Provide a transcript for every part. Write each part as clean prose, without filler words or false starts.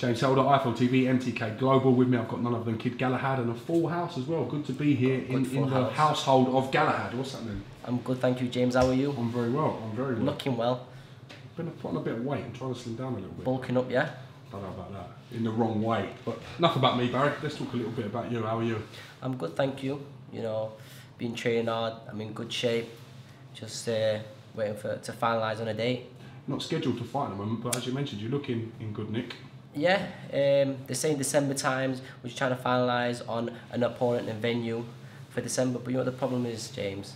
James Helder, iPhone TV, MTK Global. With me, I've got none other than Kid Galahad and a full house as well. Good to be here in the household of Galahad. What's happening? I'm good, thank you, James. How are you? I'm very well. I'm very well. Looking well. Been putting a bit of weight and trying to slim down a little bit. Bulking up, yeah? Don't know about that. In the wrong way. But enough about me, Barry. Let's talk a little bit about you. How are you? I'm good, thank you. You know, been training hard. I'm in good shape. Just waiting to finalise on a date. Not scheduled to fight at the moment, but as you mentioned, you look in good nick. Yeah, they're saying December times. We're just trying to finalise on an opponent and venue for December. But you know what the problem is, James?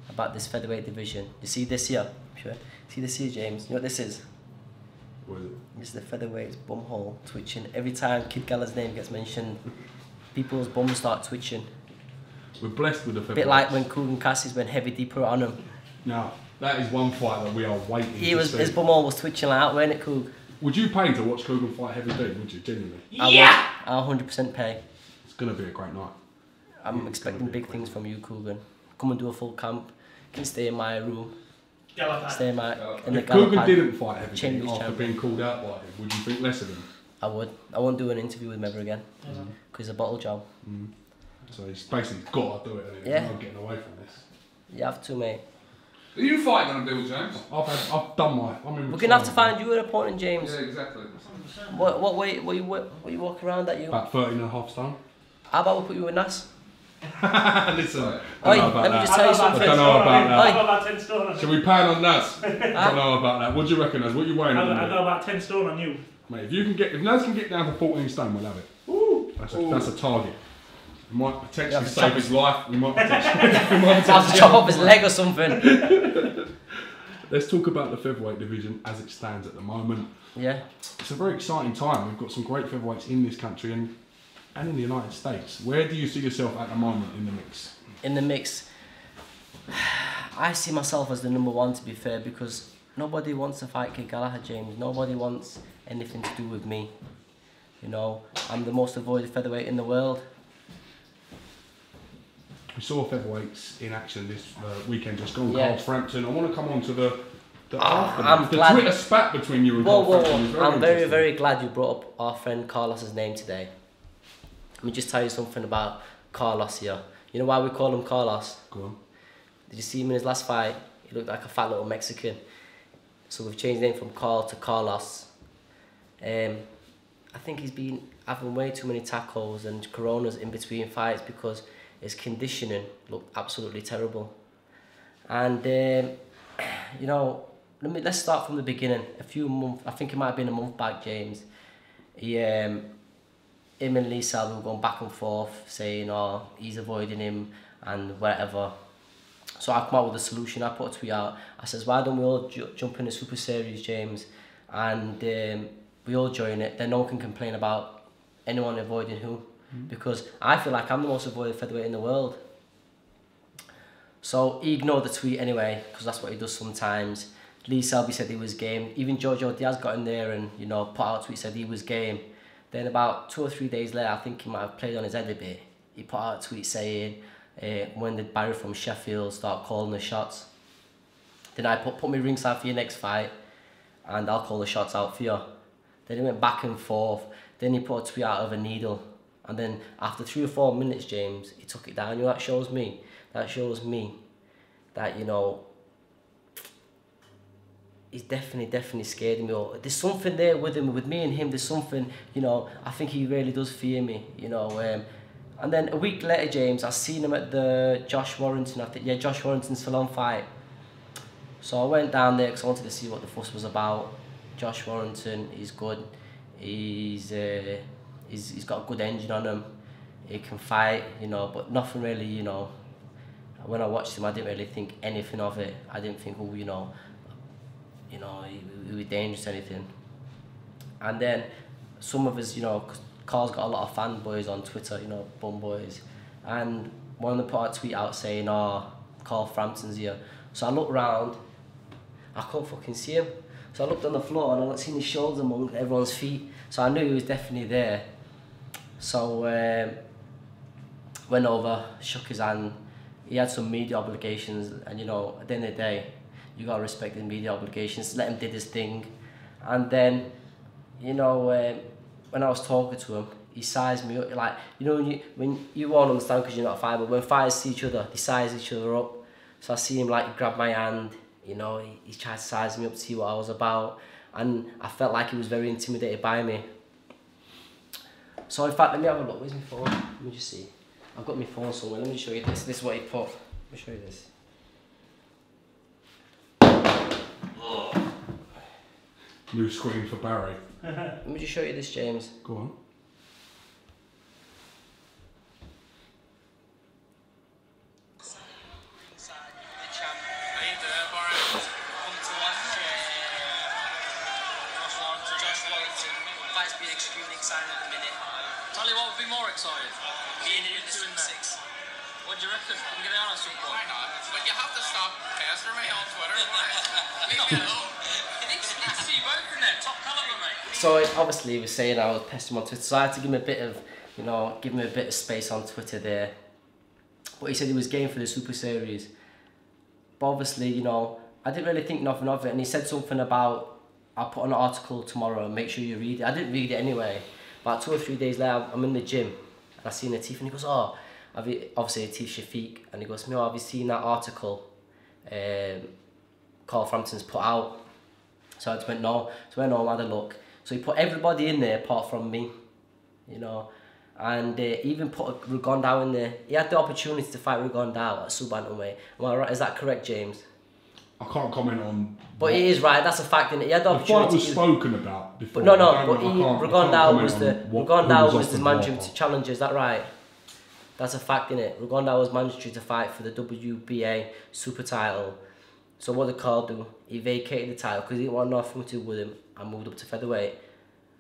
About this featherweight division. You see this here? Sure. See this here, James? You know what this is? What is it? This is the featherweight's bum hole twitching. Every time Kid Gallahad's name gets mentioned, people's bums start twitching. We're blessed with the featherweights. A bit like when Cougar Cassius went heavy D put it on him. Now, that is one fight that we are waiting to see. His bum hole was twitching like that, weren't it, Coog? Would you pay to watch Cougar fight heavy D, would you, genuinely? Yeah! I'll 100% pay. It's going to be a great night. I'm expecting big things from you, Cougar. Come and do a full camp. You can stay in my room. Galahad. Stay in the If Galahad. Cougar didn't fight heavy D Champions after champion. being called out by him, would you think less of him? I would. I won't do an interview with him ever again. Because he's a bottle job. So he's basically got to do it, and Yeah. he's not getting away from this. You have to, mate. Are you fighting on a bill, James? I've done my. We're gonna have to find you an opponent, James. Yeah, exactly. What weight? What you walking around at you? About 13.5 stone. How about we put you in Nas? Listen, Oi, I don't know about let me that. just tell you I something. don't know about that. I got about 10 stone on you. Should we pan on Naz? I don't know about that. What do you reckon, Naz? What are you weighing? I got about 10 stone on you. Mate, if Naz can get down to 14 stone, we'll have it. Ooh. That's a target. We might potentially have to save chop his life. We might potentially. I'll have to chop off his leg or something. Let's talk about the featherweight division as it stands at the moment. Yeah. It's a very exciting time. We've got some great featherweights in this country and in the United States. Where do you see yourself at the moment in the mix? In the mix, I see myself as the number one, to be fair, because nobody wants to fight Kid Galahad, James. Nobody wants anything to do with me. You know, I'm the most avoided featherweight in the world. We saw featherweights in action this weekend just gone. Yeah. Carl Frampton. I want to come on to the I'm the glad. Twitter spat between you and Whoa, Carl whoa, Frampton. whoa. I'm very, very glad you brought up our friend Carlos's name today. Let me just tell you something about Carlos here. You know why we call him Carlos? Go on. Did you see him in his last fight? He looked like a fat little Mexican. So we've changed the name from Carl to Carlos. I think he's been having way too many tacos and coronas in between fights because his conditioning looked absolutely terrible. And you know, let's start from the beginning. I think it might have been a month back, James. Him and Lee Selby were going back and forth saying, oh, he's avoiding him and whatever. So I come out with a solution. I put a tweet out. I says, why don't we all jump in the Super Series, James, and we all join it. Then no one can complain about anyone avoiding who, because I feel like I'm the most avoided featherweight in the world. So he ignored the tweet anyway, because that's what he does sometimes. Lee Selby said he was game. Even Jojo Diaz got in there and, you know, put out a tweet, said he was game. Then about 2 or 3 days later, I think he might have played on his head a bit. He put out a tweet saying, when did Barry from Sheffield start calling the shots? Then I put me ringside for your next fight and I'll call the shots out for you. Then he went back and forth. Then he put a tweet out of a needle. And then after 3 or 4 minutes, James, he took it down. You know, that shows me that, you know, he's definitely scared of me. Or there's something there with him, with me and him. There's something, you know. I think he really does fear me, you know. And then a week later, James, I seen him at the Josh Warrington. I think, yeah, Josh Warrington's Salon fight. So I went down there because I wanted to see what the fuss was about. Josh Warrington, he's good. He's got a good engine on him. He can fight, you know, but nothing really, you know. When I watched him, I didn't really think anything of it. I didn't think, oh, you know, he was dangerous or anything. And then some of his, you know, Carl's got a lot of fanboys on Twitter, you know, bum boys. And one of them put a tweet out saying, oh, Carl Frampton's here. So I looked round, I couldn't fucking see him. So I looked on the floor and I seen his shoulders among everyone's feet. So I knew he was definitely there. So went over, shook his hand. He had some media obligations, and you know, at the end of the day, you gotta respect his media obligations. Let him do his thing, and then, you know, when I was talking to him, he sized me up. Like, you know, when you won't understand because you're not a fighter, but when fighters see each other, they size each other up. So I see him, like, he grabbed my hand, you know, he tried to size me up to see what I was about, and I felt like he was very intimidated by me. So in fact, let me have a look. Where's my phone? Let me just see. I've got my phone somewhere. Let me show you this. This is what he put. Let me show you this. New screen for Barry. Let me just show you this, James. Go on. Tell you what would be more excited. Being in the 2 and 6. What do you reckon? Can we get it on at some point? Why not? But you have to stop pestering me on Twitter. Leave me alone. Need to see you both in there. Top caliber, mate. So obviously he was saying I was pestering him on Twitter, so I had to give him a bit of, you know, give him a bit of space on Twitter there. But he said he was game for the Super Series. But obviously, you know, I didn't really think nothing of it, and he said something about, I'll put an article tomorrow and make sure you read it. I didn't read it anyway. About 2 or 3 days later, I'm in the gym and I seen Latif, and he goes, oh, obviously Latif Shafiq, and he goes, no, have you seen that article Carl Frampton's put out? So I just went, no. So I went home, had a look. So he put everybody in there apart from me, you know, and even put Rugondao in there. He had the opportunity to fight Rugondao at sub-bantamweight. Am I right? Is that correct, James? I can't comment on. But it is right. That's a fact. He had the The fight opportunity. was spoken about before. But no, I don't but know- I can't Rugondao comment was on the who was offered mandatory what. challenge. Is that right? That's a fact, innit? Rugondao was mandatory to fight for the WBA super title. So what did Carl do? He vacated the title because he didn't want nothing to do with him and moved up to featherweight.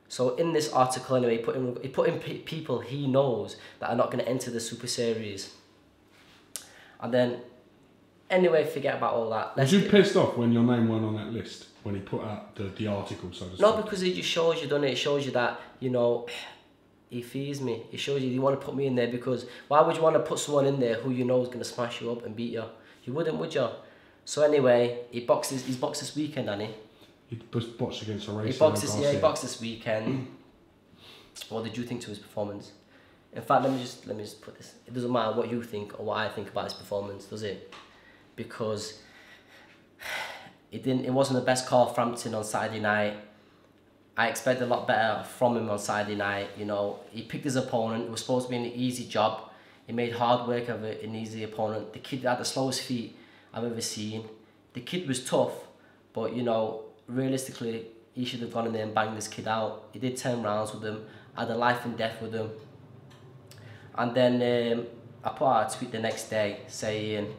So in this article anyway, he put in people he knows that are not going to enter the Super Series. And then, anyway, forget about all that. Was you pissed off when your name weren't on that list? When he put out the article, so to speak? No, because it just shows you, doesn't it? It shows you that, you know, he fears me. It shows you want to put me in there because why would you want to put someone in there who you know is going to smash you up and beat you? You wouldn't, would you? So anyway, he's boxed this weekend, hasn't he? He boxed against a racer. He boxed this weekend. What did you think to his performance? In fact, let me just put this. It doesn't matter what you think or what I think about his performance, does it? Because it wasn't the best Carl Frampton on Saturday night. I expected a lot better from him on Saturday night. You know, he picked his opponent. It was supposed to be an easy job. He made hard work of it, an easy opponent. The kid had the slowest feet I've ever seen. The kid was tough, but you know, realistically, he should have gone in there and banged this kid out. He did 10 rounds with him, had a life and death with him. And then I put out a tweet the next day saying,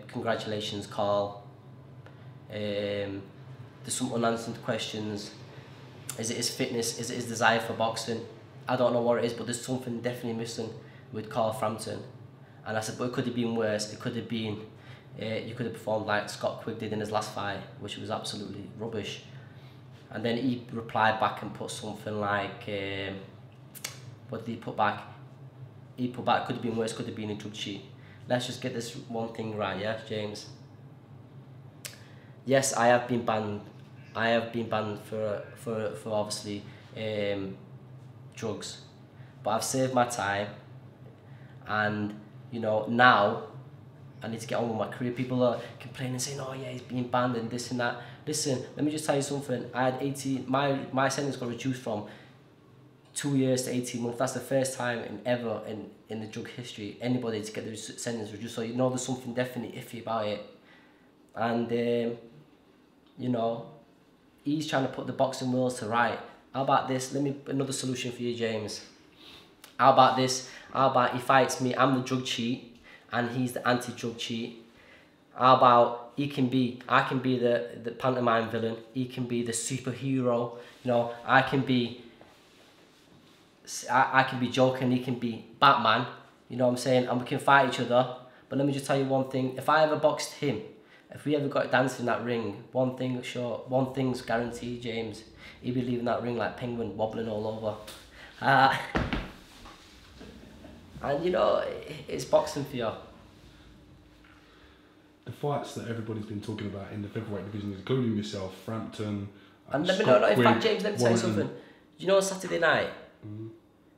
congratulations, Carl. There's some unanswered questions. Is it his fitness? Is it his desire for boxing? I don't know what it is, but there's something definitely missing with Carl Frampton. And I said, but it could have been worse. It could have been, you could have performed like Scott Quigg did in his last fight, which was absolutely rubbish. And then he replied back and put something like, what did he put back? He put back, could have been worse, could have been a drug cheat. Let's just get this one thing right, yeah, James? Yes, I have been banned. I have been banned for obviously drugs, but I've saved my time, and you know now I need to get on with my career. People are complaining, saying, "Oh yeah, he's being banned and this and that." Listen, let me just tell you something. I had 18. My sentence got reduced from 2 years to 18 months. That's the first time ever in the drug history anybody to get the sentence reduced. So you know there's something definitely iffy about it, and you know. He's trying to put the boxing wheels to right. How about this? Let me another solution for you, James. How about this? How about he fights me? I'm the drug cheat, and he's the anti-drug cheat. How about I can be the pantomime villain. He can be the superhero. You know, I can be Joker, and he can be Batman. You know what I'm saying? And we can fight each other. But let me just tell you one thing. If I ever boxed him, if we ever got dancing in that ring, one thing's guaranteed, James. He'd be leaving that ring like penguin, wobbling all over. And you know, it's boxing for you. The fights that everybody's been talking about in the featherweight division, including yourself, Frampton, And in fact, James, let me tell you something. you know, on Saturday night,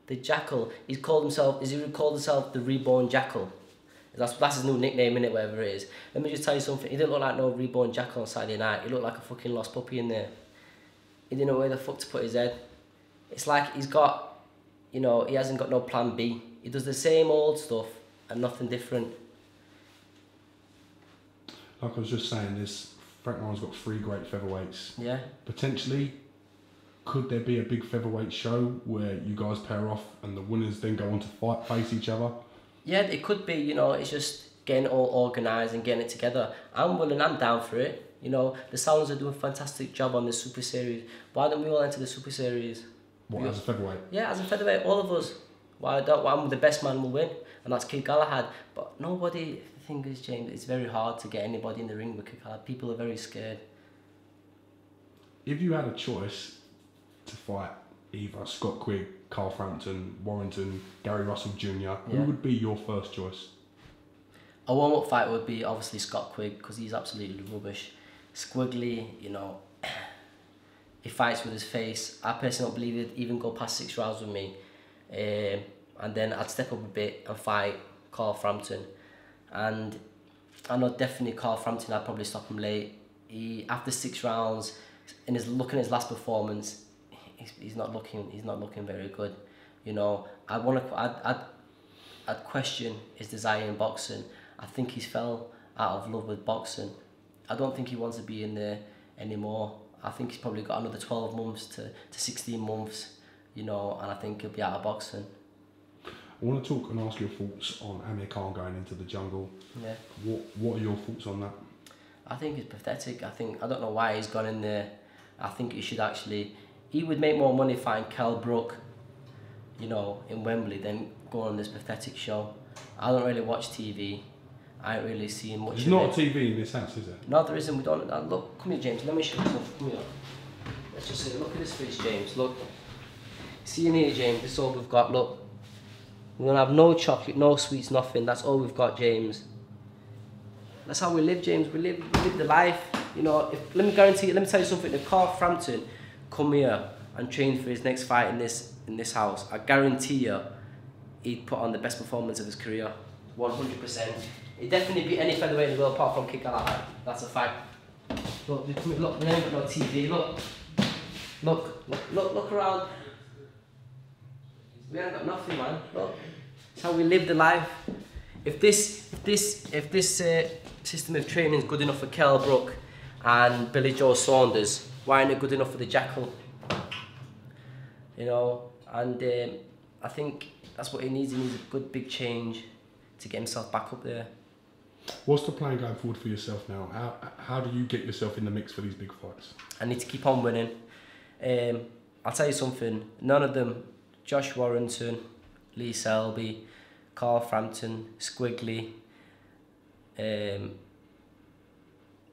the Jackal, he called himself the Reborn Jackal. That's his new nickname, innit, whatever it is. Let me just tell you something, he didn't look like no Reborn Jackal on Saturday night. He looked like a fucking lost puppy in there. He didn't know where the fuck to put his head. It's like he's got, you know, he hasn't got no plan B. He does the same old stuff and nothing different. Like I was just saying, Frank Warren's got 3 great featherweights. Yeah. Potentially, could there be a big featherweight show where you guys pair off and the winners then go on to face each other? Yeah, it could be, you know, it's just getting it all organised and getting it together. I'm down for it. You know, the Salons are doing a fantastic job on the Super Series. Why don't we all enter the Super Series? What, as a featherweight? Yeah, as a featherweight, all of us. Why the best man will win, and that's Kid Galahad. But nobody, the thing is, James, it's very hard to get anybody in the ring with Kid Galahad. People are very scared. If you had a choice to fight either Scott Quigg, Carl Frampton, Warrington, Gary Russell Jr., who would be your first choice? A warm-up fight would be obviously Scott Quigg, because he's absolutely rubbish. Squiggly, you know, he fights with his face. I personally don't believe he'd even go past 6 rounds with me. And then I'd step up a bit and fight Carl Frampton. And I know definitely Carl Frampton, I'd probably stop him late. After 6 rounds, looking at his last performance, he's not looking very good. You know, I'd question his desire in boxing. I think he's fell out of love with boxing. I don't think he wants to be in there anymore. I think he's probably got another 12 months to 16 months, you know, and I think he'll be out of boxing. I want to talk and ask your thoughts on Amir Khan going into the jungle. Yeah. What are your thoughts on that? I think it's pathetic. I don't know why he's gone in there. I think he would make more money fighting Kell Brook, you know, in Wembley than going on this pathetic show. I don't really watch TV. I ain't really seen much There's of not it. a TV in this house, is there? No, there isn't. We don't. Look, come here, James. Let me show you something. Come here. Let's just say, look at this fridge, James. Look. See in here, James. This is all we've got. Look. We're gonna have no chocolate, no sweets, nothing. That's all we've got, James. That's how we live, James. We live the life. You know. Let me tell you something. If Carl Frampton come here and train for his next fight in this house, I guarantee you, he'd put on the best performance of his career. 100%. He'd definitely beat any featherweight in the world apart from Kid Galahad. That's a fact. Look, we ain't got no TV. Look around. We ain't got nothing, man. Look, it's how we live the life. If this system of training is good enough for Kell Brook and Billy Joe Saunders, why ain't it good enough for the Jackal? You know, and I think that's what he needs. He needs a good big change to get himself back up there. What's the plan going forward for yourself now? How do you get yourself in the mix for these big fights? I need to keep on winning. I'll tell you something, none of them, Josh Warrington, Lee Selby, Carl Frampton, Squiggly,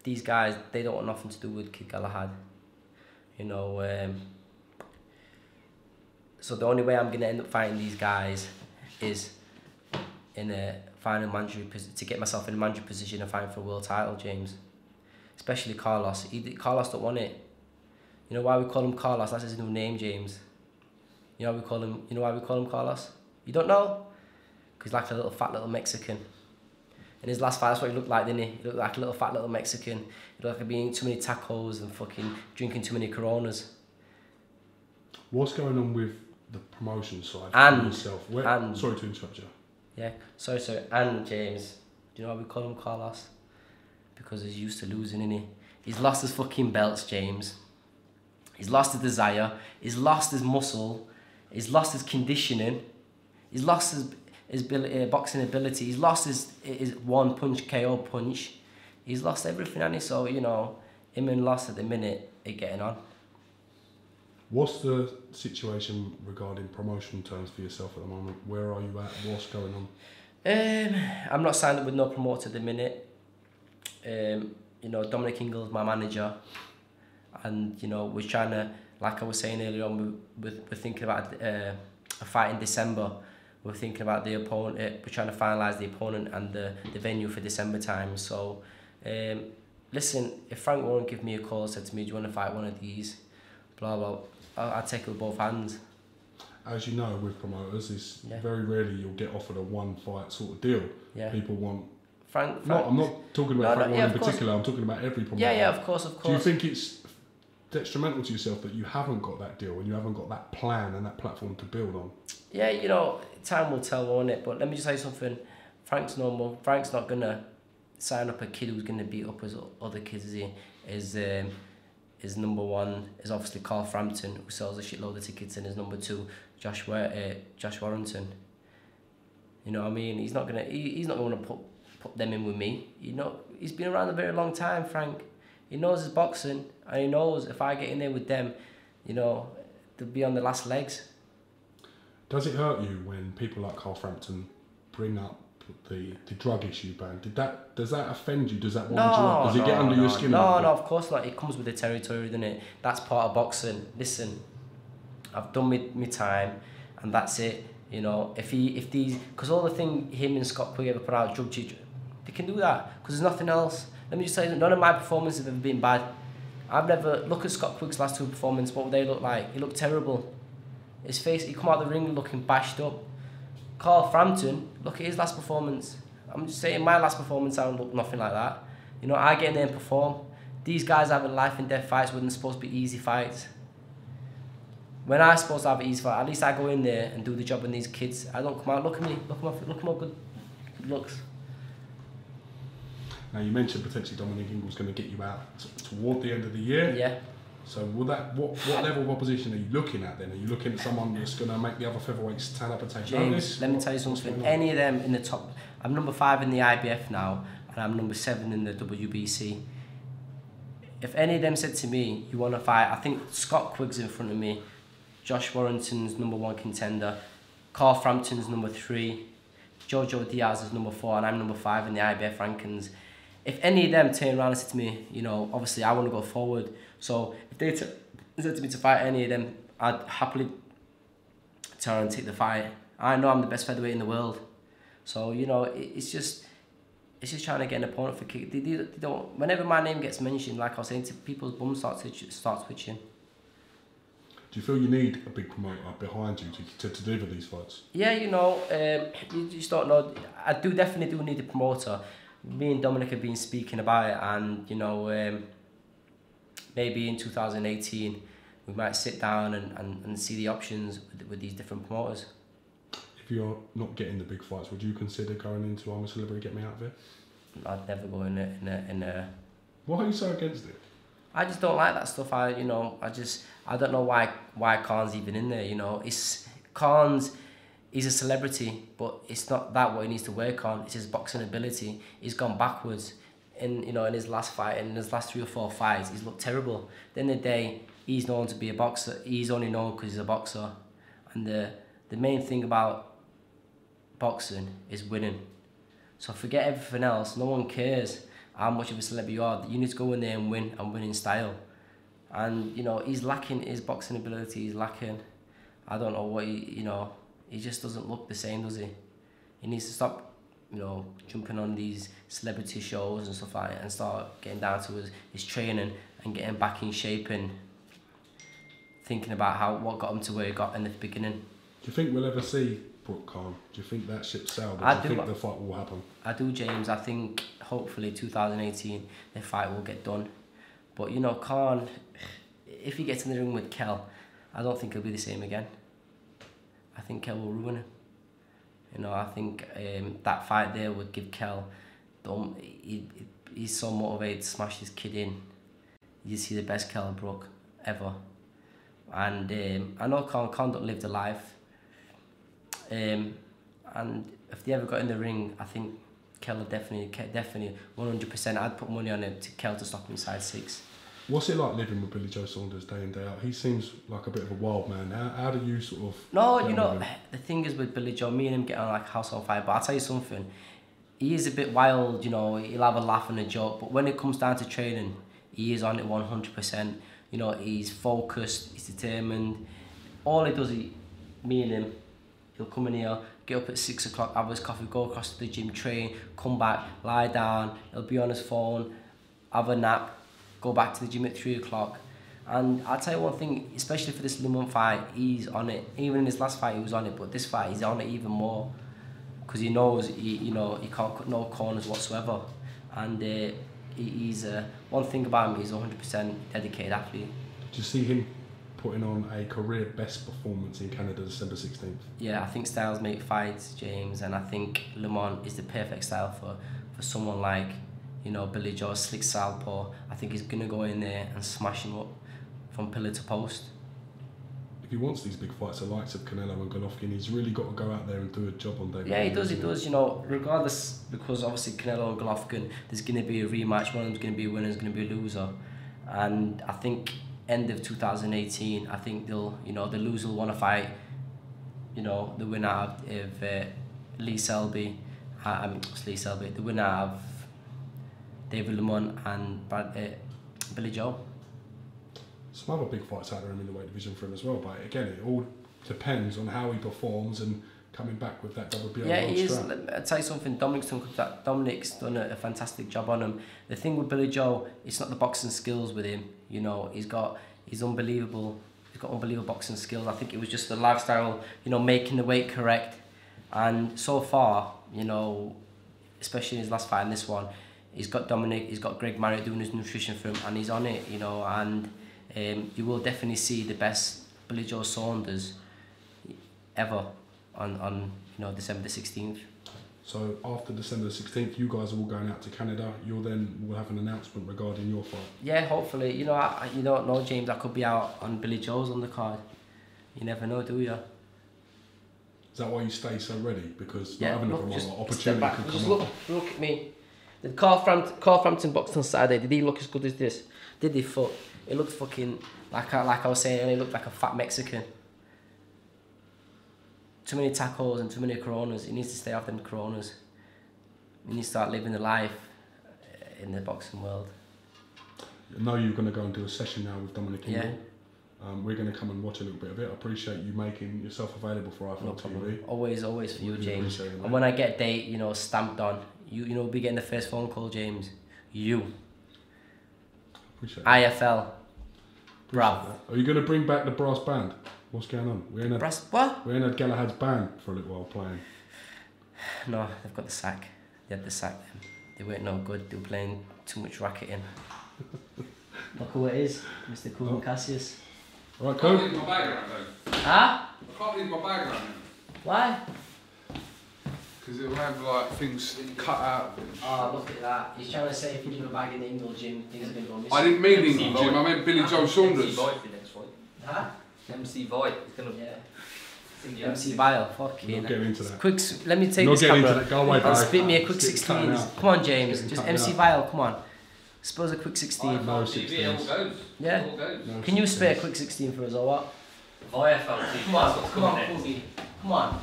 these guys, they don't want nothing to do with Kid Galahad. You know, so the only way I'm going to end up fighting these guys is in a final mandatory to get myself in a mandatory position and fighting for a world title, James. Especially Carlos. Carlos don't want it. You know why we call him Carlos? That's his new name, James. You know why we call him Carlos? You don't know? Because he's like a little fat little Mexican. In his last fight, that's what he looked like, didn't he? He looked like a little fat little Mexican. He looked like he'd been eating too many tacos and fucking drinking too many Coronas. What's going on with the promotion side And for yourself? Sorry to interrupt you. Yeah, sorry. And James, do you know why we call him Carlos? Because he's used to losing, isn't he? He's lost his fucking belts, James. He's lost his desire. He's lost his muscle. He's lost his conditioning. He's lost his boxing ability. He's lost his one punch KO punch. He's lost everything, and so you know him and Loss at the minute are getting on. What's the situation regarding promotion terms for yourself at the moment? Where are you at? What's going on? I'm not signed up with no promoter at the minute. You know, Dominic Ingle's my manager, and you know we're trying to, like I was saying earlier on, we're thinking about a fight in December. We're thinking about the opponent. We're trying to finalise the opponent and the venue for December time. So, listen, if Frank Warren give me a call and said to me, "Do you want to fight one of these?" blah blah. I take it with both hands. As you know, with promoters, it's Yeah. very rarely you'll get offered a one fight sort of deal. Yeah. People want. Frank. No, I'm not talking about Frank yeah, Warren of in course. particular. I'm talking about every promoter. Yeah, of course. Do you think it's detrimental to yourself that you haven't got that deal and you haven't got that plan and that platform to build on? Yeah, time will tell, won't it? But let me just say something. Frank's not gonna sign up a kid who's gonna beat up as other kids. His number one is obviously Carl Frampton, who sells a shitload of tickets, and his number two, Josh Warrington. You know what I mean? He's not gonna put them in with me. He's been around a very long time, Frank. He knows his boxing, and he knows if I get in there with them, they'll be on the last legs. Does it hurt you when people like Carl Frampton bring up the drug issue ban? Does that offend you? Does that wind you up? Does it get under your skin? No, of course not. It comes with the territory, doesn't it? That's part of boxing. Listen, I've done my time, and that's it. Because all the thing him and Scott Quigg ever put out, drug cheat, they can do that because there's nothing else. Let me just say, none of my performances have ever been bad. I've never look at Scott Quigg's last two performances. What would they look like? He looked terrible. His face, he come out the ring looking bashed up. Carl Frampton, look at his last performance. I'm just saying, my last performance, I don't look nothing like that. I get in there and perform. These guys having life and death fights when they're supposed to be easy fights. When I'm supposed to have an easy fight, at least I go in there and do the job on these kids. I don't come out, look at me, look at my good looks. Now you mentioned potentially Dominic Ingle's going to get you out toward the end of the year. Yeah. So what level of opposition are you looking at then? Are you looking at someone that's going to make the other featherweights stand up and take James, notice? let me tell you something. Any of them in the top, I'm number 5 in the IBF now, and I'm number 7 in the WBC. If any of them said to me, you want to fight, I think Scott Quigg's in front of me, Josh Warrington's number 1 contender, Carl Frampton's number 3, Jojo Diaz is number 4, and I'm number 5 in the IBF rankings. If any of them turn around and said to me, obviously I want to go forward, so if they said to me to fight any of them, I'd happily turn and take the fight. I know I'm the best featherweight in the world, so it's just trying to get an opponent for kick. They don't. Whenever my name gets mentioned, like I was saying, people's bums start twitching. Do you feel you need a big promoter behind you to deliver these fights? Yeah, you just don't know. I definitely need a promoter. Me and Dominic have been speaking about it, and maybe in 2018 we might sit down and see the options with these different promoters. If you're not getting the big fights, would you consider going into I'm a Celebrity, get me out of it? I'd never go in a. Why are you so against it? I just don't like that stuff. I don't know why Khan's even in there. It's Khan's. He's a celebrity, but it's not that what he needs to work on. It's his boxing ability. He's gone backwards in his last fight, in his last 3 or 4 fights. He's looked terrible. At the end of the day, he's known to be a boxer. He's only known because he's a boxer. And the main thing about boxing is winning. So forget everything else. No one cares how much of a celebrity you are. You need to go in there and win in style. And he's lacking his boxing ability. He's lacking. I don't know what he just doesn't look the same, does he? He needs to stop, jumping on these celebrity shows and stuff like that, and start getting down to his training and getting back in shape and thinking about what got him to where he got in the beginning. Do you think we'll ever see Brooke Khan? Do you think that ship's sailed? Or do you think the fight will happen? I do, James. I think hopefully 2018 the fight will get done. But Khan, if he gets in the ring with Kell, I don't think he'll be the same again. I think Kell will ruin him. I think that fight there would give Kell, he's so motivated to smash this kid in. You see the best Kell Brook ever. And I know Khan don't live the life. And if they ever got in the ring, I think Kell will definitely 100%. I'd put money on it to Kell to stop him inside 6. What's it like living with Billy Joe Saunders day in, day out? He seems like a bit of a wild man. How do you sort of... No, the thing is with Billy Joe, me and him get on like house on fire, but I'll tell you something, he is a bit wild, he'll have a laugh and a joke, but when it comes down to training, he is on it 100%. He's focused, he's determined. All he does, me and him, he'll come in here, get up at 6 o'clock, have his coffee, go across to the gym, train, come back, lie down, he'll be on his phone, have a nap, go back to the gym at 3 o'clock. And I'll tell you one thing, especially for this Lemon fight, he's on it. Even in his last fight, he was on it, but this fight, he's on it even more, because he knows he can't cut no corners whatsoever. And he's one thing about him, he's 100% dedicated athlete. Do you see him putting on a career best performance in Canada December 16th? Yeah, I think styles make fights, James, and I think Le Mans is the perfect style for someone like, Billy Joe, slick southpaw. I think he's gonna go in there and smash him up from pillar to post. If he wants these big fights, the likes of Canelo and Golovkin, he's really got to go out there and do a job on day. Yeah, he does, regardless, because obviously Canelo and Golovkin, there's going to be a rematch, one of them's going to be a winner, there's going to be a loser. And I think end of 2018, I think the loser will want to fight, the winner of Lee Selby, the winner of David Lemon and Billy Joe. Some other big fights out there in the weight division for him as well, but again, it all depends on how he performs and coming back with that WBO. Yeah, he is. I'll tell you something, Dominic's done a fantastic job on him. The thing with Billy Joe, it's not the boxing skills with him, he's got unbelievable boxing skills. I think it was just the lifestyle, making the weight correct. And so far, especially in his last fight and this one, he's got Dominic, he's got Greg Marriott doing his nutrition for him, and he's on it, and you will definitely see the best Billy Joe Saunders ever on December the 16th. So after December the 16th, you guys are all going out to Canada. We'll have an announcement regarding your fight. Yeah, hopefully. You don't know, James, I could be out on Billy Joe's undercard. You never know, do you? Is that why you stay so ready? Because yeah, not having an opportunity could come up. Look at me. Did Carl Frampton boxed on Saturday? Did he look as good as this? Did he? It looked fucking like I was saying. He looked like a fat Mexican. Too many tacos and too many coronas. He needs to stay off them coronas. He needs to start living the life in the boxing world. I know you're going to go and do a session now with Dominic Ingle. Yeah. We're going to come and watch a little bit of it. I appreciate you making yourself available for IFL TV. Always for you, James. And when I get a date, stamped on, you'll be getting the first phone call, James. You. Appreciate IFL. Bruv. Are you going to bring back the brass band? What's going on? We ain't had Galahad's band for a little while playing. No, they've got the sack. They had the sack. They weren't no good. They were playing too much racketing. Look who it is, Mr. Kuban Cassius. Right, I cool. can't leave my bag around though. Huh? I can't leave my bag around. Why? Because it'll have like things cut out of it. Oh, look at that. He's trying to say if you leave a bag in the Ingle gym, things are going to go missing. I didn't mean Ingle Jim, I meant Billy Joe Saunders. Huh? MC Void. Yeah. MC Vile, fuck you. Not getting into that. Quick, let me take Not this getting camera into that. Go away, and bro. spit me a quick It's getting 16s. cut out. Come on, James. It's Just getting cut MC out. Vile, come on. Suppose a quick 16. No 16s. Yeah? No Can you 16s. spare a quick 16 for us or what? Come Come on, Boogie. Come on.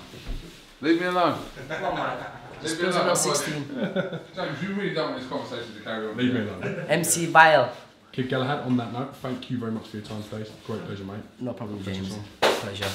Leave me alone. Come on, man. Leave me Suppose I alone. got 16. James, you really don't want this conversation to carry on. Leave me alone. MC Vile. Kid Galahad, on that note, thank you very much for your time today. Great pleasure, mate. No problem, Thank you, James. Tom. Pleasure.